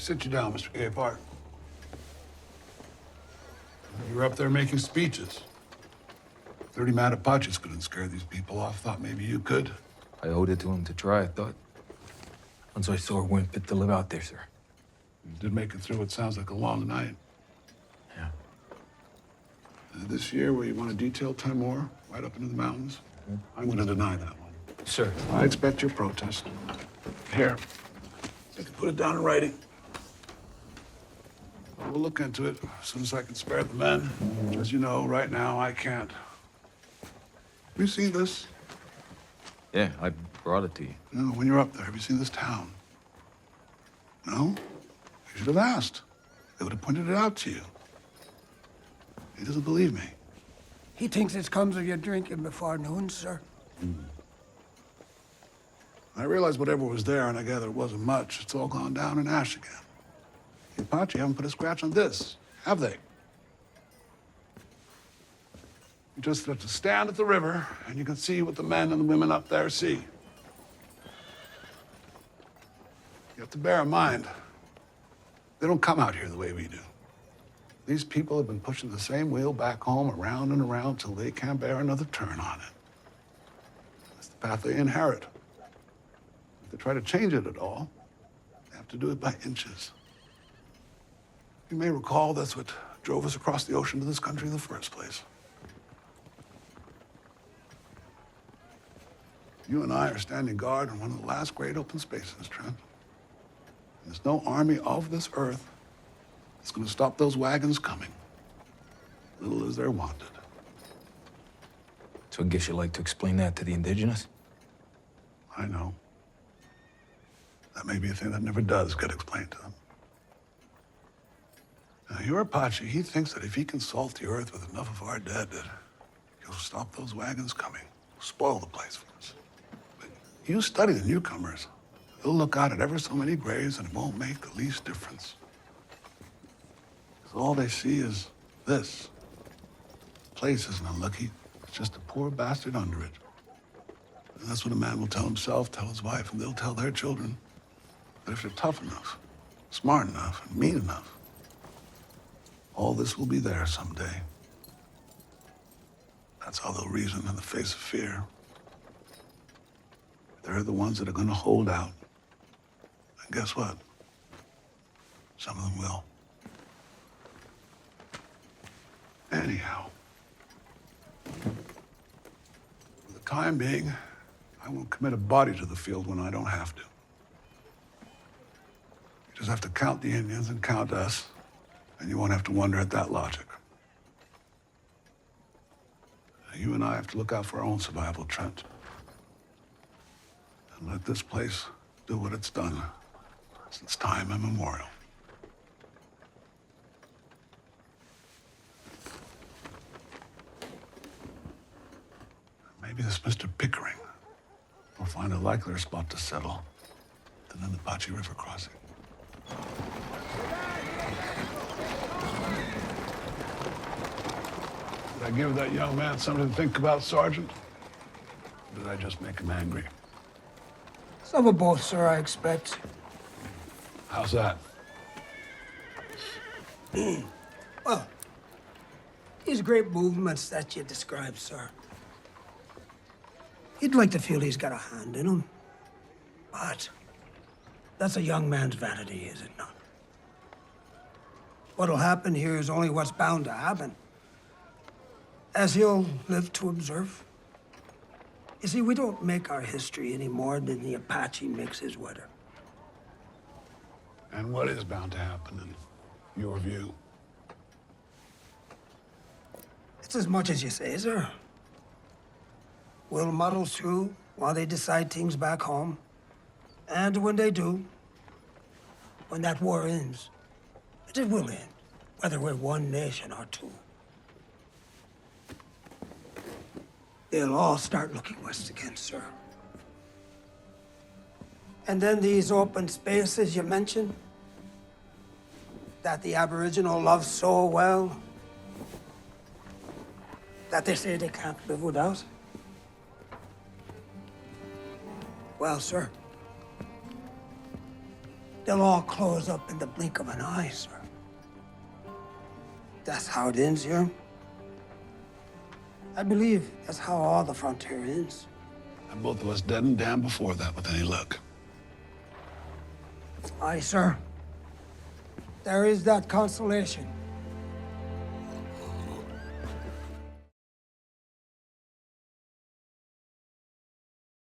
Sit you down, Mr. Gayapart. You were up there making speeches. 30 mad Apaches couldn't scare these people off. Thought maybe you could. I owed it to him to try, I thought. Once I saw weren't fit to live out there, sir. You did make it through what sounds like a long night. Yeah. This year, where you want to detail 10 more, right up into the mountains, I'm going to deny that one. Sir. I expect your protest. Here. You can put it down in writing. We'll look into it as soon as I can spare the men. As you know, right now, I can't. Have you seen this? Yeah, I brought it to you. No, when you're up there, have you seen this town? No? You should have asked. They would have pointed it out to you. He doesn't believe me. He thinks it comes of your drinking before noon, sir. I realized whatever was there, and I gather it wasn't much, it's all gone down in ash again. The Apache haven't put a scratch on this, have they? You just have to stand at the river, and you can see what the men and the women up there see. You have to bear in mind, they don't come out here the way we do. These people have been pushing the same wheel back home, around and around, till they can't bear another turn on it. That's the path they inherit. If they try to change it at all, they have to do it by inches. You may recall that's what drove us across the ocean to this country in the first place. You and I are standing guard in one of the last great open spaces, Trent. And there's no army of this earth that's going to stop those wagons coming, little as they're wanted. So I guess you'd like to explain that to the indigenous? I know. That may be a thing that never does get explained to them. Now, your Apache, he thinks that if he can salt the earth with enough of our dead, that he'll stop those wagons coming, spoil the place for us. But you study the newcomers. They'll look out at ever so many graves and it won't make the least difference. All they see is this. The place isn't unlucky. It's just a poor bastard under it. And that's what a man will tell himself, tell his wife, and they'll tell their children. But if they're tough enough, smart enough, and mean enough, all this will be there someday. That's how they'll reason in the face of fear. They're the ones that are going to hold out. And guess what? Some of them will. Anyhow, for the time being, I won't commit a body to the field when I don't have to. You just have to count the Indians and count us, and you won't have to wonder at that logic. You and I have to look out for our own survival, Trent. And let this place do what it's done since time immemorial. Maybe this Mr. Pickering will find a likelier spot to settle than in the Apache River crossing. Did I give that young man something to think about, Sergeant? Or did I just make him angry? Some of both, sir, I expect. How's that? Well, these great movements that you described, sir. He'd like to feel he's got a hand in them. But that's a young man's vanity, is it not? What'll happen here is only what's bound to happen, as he'll live to observe. You see, we don't make our history any more than the Apache makes his weather. And what is bound to happen in your view? It's as much as you say, sir. We'll muddle through while they decide things back home. And when they do, when that war ends, it will end, whether we're one nation or two. They'll all start looking west again, sir. And then these open spaces you mentioned, that the Aboriginal love so well, that they say they can't live without. Well, sir, they'll all close up in the blink of an eye, sir. That's how it ends here. I believe that's how all the frontier ends. And both of us dead and damned before that with any luck. Aye, sir. There is that consolation.